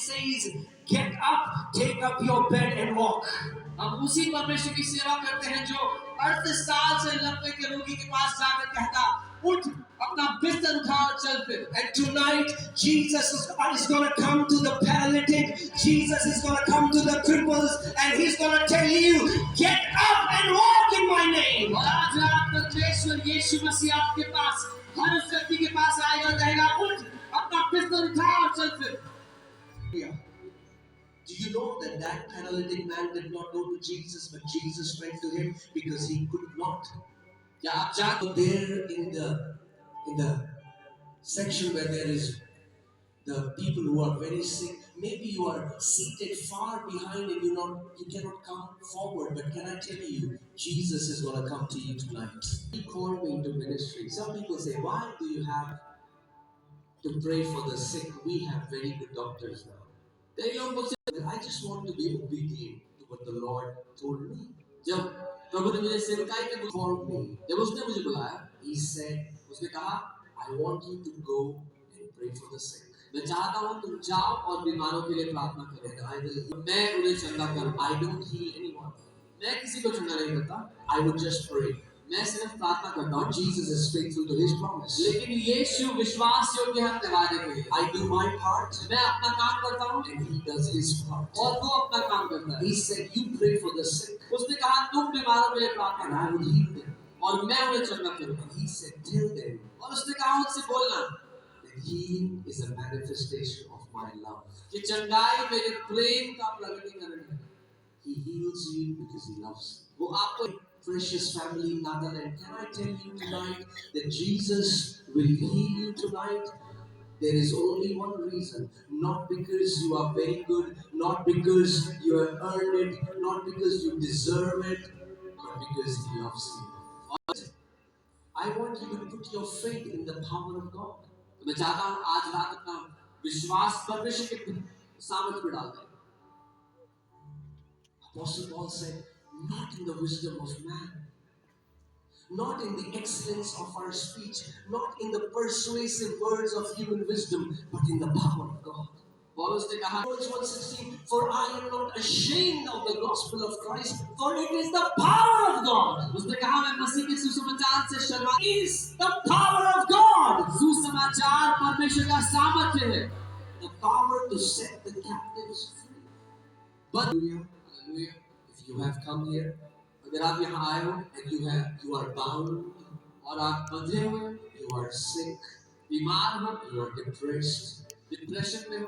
says, get up, take up your bed and walk. हम उसी परमेश्वर की सेवा करते हैं जो 38 साल से लकवे के रोगी के पास जाकर कहता, उठ अपना बिस्तर उठा और चल फिर. And tonight, Jesus is going to come to the paralytic. Jesus is going to come to the cripples, and he's going to tell you, get up and walk in my name. और आज रात परमेश्वर यीशु मसीह आपके पास, हर उस व्यक्ति के पास आएगा और कहेगा, उठ अपना बिस्तर उठा और चल फिर. Do you know that that paralytic man did not go to Jesus, but Jesus went to him because he could not? क्या आप जानते So there in the section where there is the people who are very sick, maybe you are seated far behind and you cannot come forward. But can I tell you, Jesus is going to come to you tonight. He called me into ministry. Some people say, why do you have to pray for the sick? We have very good doctors now. I just want to be obedient to what the Lord told me. जब प्रभु ने मुझे सेवकाई के Called me. जब उसने मुझे बुलाया, He said, उसने कहा, I want you to go and pray for the sick. मैं चाहता हूँ तुम जाओ और बीमारों के लिए प्रार्थना करो. And I will. मैं उन्हें चंगा करूँ. I don't heal anyone. मैं किसी को चंगा नहीं करता. I would just pray. मैं सिर्फ प्रार्थना करता हूँ. But Jesus is faithful to His promise. लेकिन यीशु विश्वास योग्य है अपने वादे के लिए. I do my part, मैं अपना काम करता हूँ and He does His part. और वो अपना काम करता है. He said, "You pray for the sick, उसने कहा तुम बीमारों के लिए प्रार्थना and करो I would heal them." और मैं उन्हें चंगा करूँगा. And He said, "Tell them और उसने कहा उनसे बोलना that healing is a manifestation of my love. कि चंगाई मेरे प्रेम का प्रकटीकरण है. He heals you because He loves you." वो आपको Precious family in Netherlands, can I tell you tonight that Jesus will heal you tonight? There is only one reason, not because you are very good, not because you have earned it, not because you deserve it, but because He loves you. I want you to put your faith in the power of God. मैं चाहता हूँ आज रात अपना विश्वास परमेश्वर के सामर्थ्य में डाल दें. Apostle Paul said, not in the wisdom of man, not in the excellence of our speech, not in the persuasive words of human wisdom, but in the power of God. पौलुस ने कहा, Romans 1:16, for I am not ashamed of the gospel of Christ, for it is the power of God. उसने कहा मैं मसीह के सुसमाचार से Sharma. Is the power of God. सुसमाचार परमेश्वर का सामर्थ्य है. The power to set the captives free. But hallelujah. if you have come here अगर आप यहाँ आए हो and you are bound, और आप बंधे हुए, you are sick, बीमार हो, you are depressed, डिप्रेशन में हो,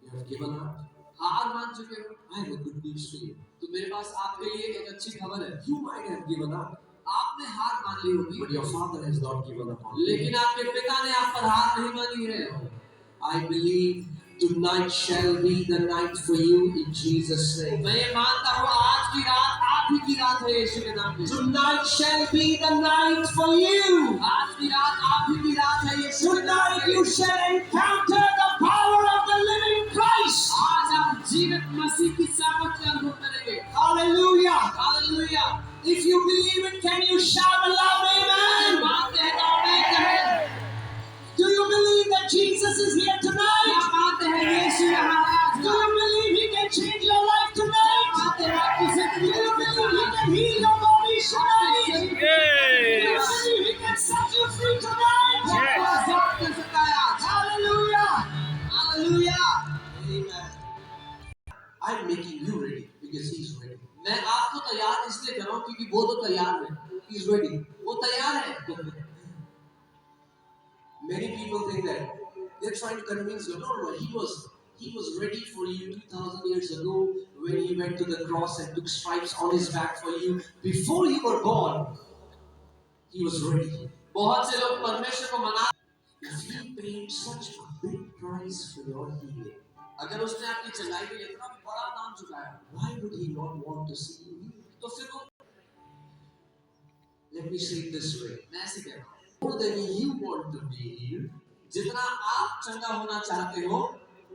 you have given up, हार मान चुके हो, I have a good news for you. तो मेरे पास आपके लिए एक अच्छी खबर है. You might have given up, आपने हार मान ली होगी, but your Father has not given up on you. लेकिन आपके पिता ने आप पर हार नहीं मानी है. I believe tonight shall be the night for you in Jesus' name. मैं ये मानता हूँ आज की रात आप ही की रात है यीशु के नाम में. Tonight shall be the night for you. आज की रात आप ही की रात है यीशु के नाम Tonight में. you shall encounter the power of the living Christ. आज आप जीवित मसीह की सामर्थ्य अनुभव करेंगे. Hallelujah. Hallelujah. If you believe it, can you shout a loud amen? मानते हैं तो आमीन कहें. Do you believe that Jesus is here क्या tonight? मानते हैं यीशु यहाँ है आज Do रात? you believe He can change your life tonight? मानते हैं आपकी Do जिंदगी you को believe He बदलना. can heal your body tonight? Do you Yes. believe He can set you free tonight? आपको आजाद कर सकता है आज. Hallelujah. Hallelujah. Amen. I'm making you ready because He's ready. मैं आपको तैयार इसलिए कर रहा हूँ क्योंकि वो तो तैयार है. He's ready. वो तैयार है. Many people think that they're trying to convince you. No, he was ready for you 2,000 years ago when He went to the cross and took stripes on His back for you. Before you were born, He was ready. बहुत से लोग परमेश्वर को मना. If He paid such a big price for your healing, अगर उसने आपकी चंगाई के लिए इतना बड़ा दाम चुकाया, why would He not want to see you healed? तो फिर वो, Let me say it this way. मैं ऐसे कह रहा हूँ, More than you want to be healed, जितना आप चंगा होना चाहते हो,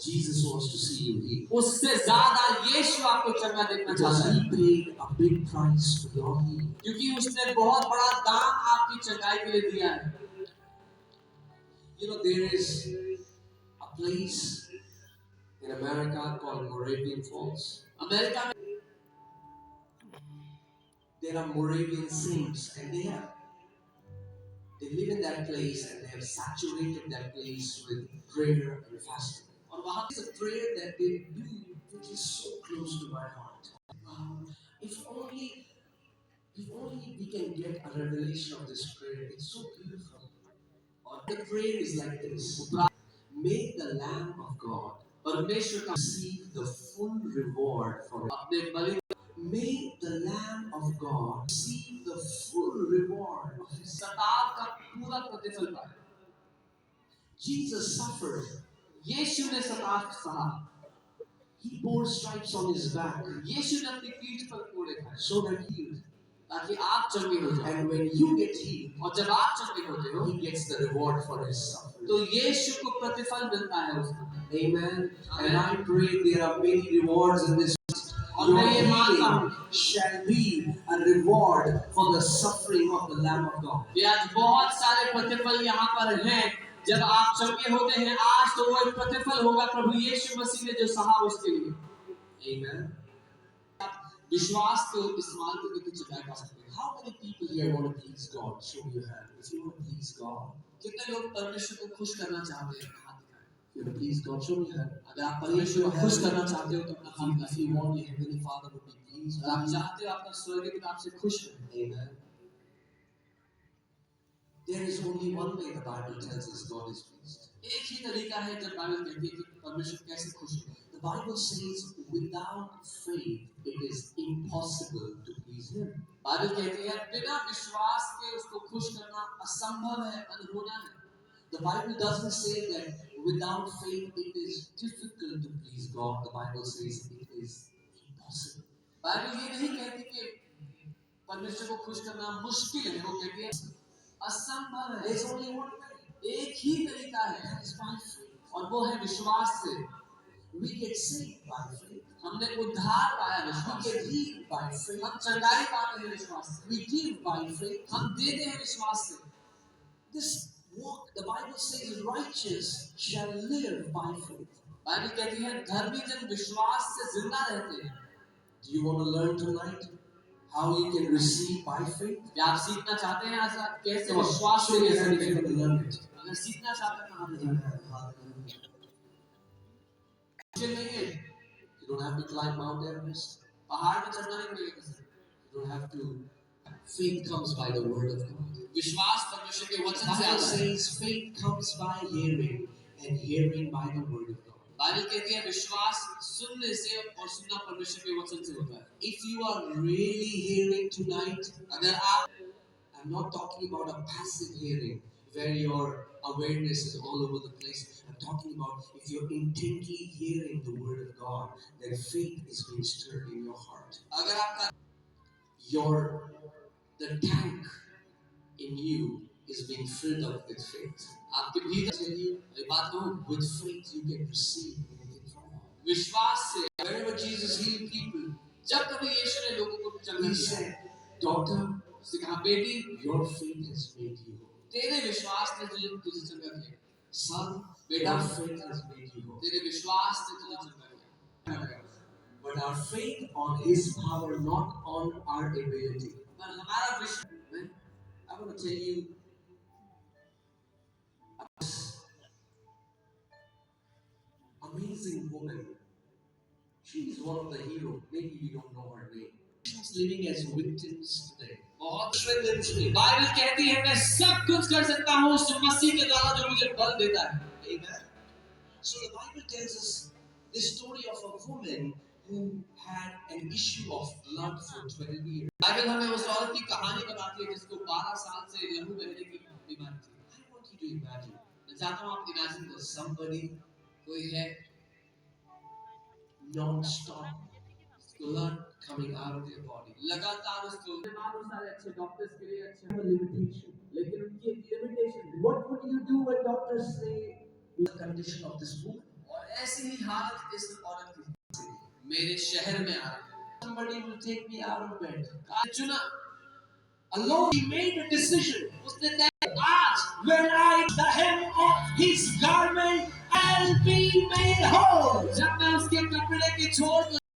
Jesus wants to see you healed. उससे ज्यादा यीशु आपको चंगा देखना Because चाहता है. He paid a big price for your healing. क्योंकि उसने बहुत बड़ा दाम आपकी चंगाई के लिए दिया है. You know, there is a place in a America called Moravian Falls. America में There are Moravian saints, and they live in that place, and they have saturated that place with prayer and fasting. और वहाँ It's a prayer that they do, which is so close to my heart. If only we can get a revelation of this prayer, it's so beautiful. Or the prayer is like this: May the Lamb of God परमेश्वर का receive the full reward for it. अपने बलि May the Lamb of God receive the full reward of his. सताव का पूरा प्रतिफल पाए। Jesus suffered. यीशु ने सताव सहा, He bore stripes on his back यीशु ने अपनी पीठ पर कोड़े खाए so that he, ताकि आप चंगे हो जाओ। and when you get healed, और जब आप चंगे होते हो he gets the reward for his suffering. तो यीशु को प्रतिफल मिलता है उसका। Amen. And I pray there are many rewards in this. और Your मैं ये मानता हूँ healing shall be a reward for the suffering of the Lamb of God. कि आज बहुत सारे प्रतिफल यहाँ पर हैं। जब आप चंगे होते हैं आज, तो वो एक प्रतिफल होगा प्रभु यीशु मसीह ने जो सहा उसके लिए। Amen. विश्वास को इस्तेमाल करके कुछ जगह पा सकते हैं। How many people here want to please God? Show me your hand. If you want to please God, कितने लोग परमेश्वर को खुश करना चाहते हैं? हाथ दिखाएं। if you want to please God, show me your hand. अगर आप परमेश्वर को खुश करना चाहते हो तो अपना हाथ If दिखाइए। you want your heavenly Father to be pleased, अगर आप चाहते हो आपका स्वर्गीय पिता आपसे खुश रहे, Amen. There is only one way the Bible tells us God is pleased. एक ही तरीका है जब बाइबल कहती है कि परमेश्वर कैसे खुश हो। The Bible says without faith it is impossible to please Him. Bible कहती है बिना विश्वास के उसको खुश करना असंभव है, अनहोना है। The Bible doesn't say that without faith it is difficult to please God. The Bible says it is impossible. Bible ये नहीं कहती कि परमेश्वर को खुश करना मुश्किल है, वो कहती है असंभव है। There's only one way. एक ही तरीका है, That is by faith. और वो है विश्वास से। We get saved by faith. हमने उद्धार पाया We विश्वास get से, healed by faith. हम चंगाई पाते हैं विश्वास से, We give by faith. हम देते हैं विश्वास से। This walk, the Bible says, righteous shall live by faith. Bible कहती है धर्मी जन विश्वास से जिंदा रहते हैं। Do you want to learn tonight how you can receive by faith? क्या आप सीखना चाहते हैं आज आप कैसे Come on, विश्वास show से me ले your hand if सकते you हैं? want to learn it. अगर सीखना चाहते हैं तो हम जाएं। मुश्किल नहीं है, You don't have to climb Mount Everest. पहाड़ पे चढ़ना नहीं पड़ेगा किसी को। You don't have to. Faith comes by the word of God. विश्वास परमेश्वर के वचन से Bible आता है। says faith comes by hearing, and hearing by the word of God. Bible कहती है विश्वास सुनने से और सुनना परमेश्वर के वचन से होता है। If you are really hearing tonight, अगर आप, I'm not talking about a passive hearing where your awareness is all over the place. I'm talking about if you're intently hearing the word of God, then faith is being stirred in your heart. अगर आपका The tank in you is being filled up with faith. आपके भीतर I tell you, ये बात कहूं, with faith you can receive anything from God. विश्वास से Wherever Jesus healed people, जब कभी यीशु ने लोगों को चंगा He किया, said, "Daughter, उसने कहा बेटी your faith has made you whole. तेरे विश्वास ने तुझे चंगा किया। Son, बेटा, your faith has made you whole." तेरे विश्वास ने तुझे चंगा किया। But our faith on His power, not on our ability. पर हमारा विश्वास, I want to tell you, amazing woman. She is one of the heroes. Maybe you don't know her name. She's living as victims today. बहुत strengthens me. Bible कहती है मैं सब कुछ कर सकता हूँ उस मसीह के द्वारा जो मुझे बल देता है। Amen. So the Bible tells us the story of a woman who had an issue of blood for 12 years. Bible हमें उस औरत की कहानी बताती है जिसको 12 साल से लहू बहने की बीमारी थी। I want you to imagine मैं चाहता हूँ आप इमेजिन करें somebody कोई है non-stop blood coming out of their body. लगातार उसको बीमार सारे अच्छे डॉक्टर्स के लिए अच्छे Have a limitation. लेकिन उनकी एक लिमिटेशन है। What would you do when doctors say the condition of this woman? और ऐसी ही हालत इस औरत की मेरे शहर में आ रही है। Somebody will take me out of bed. आज चुना Alone, he made a decision. उसने तय आज When I the hem of his garment, I'll be made whole. जब मैं छोड़ दो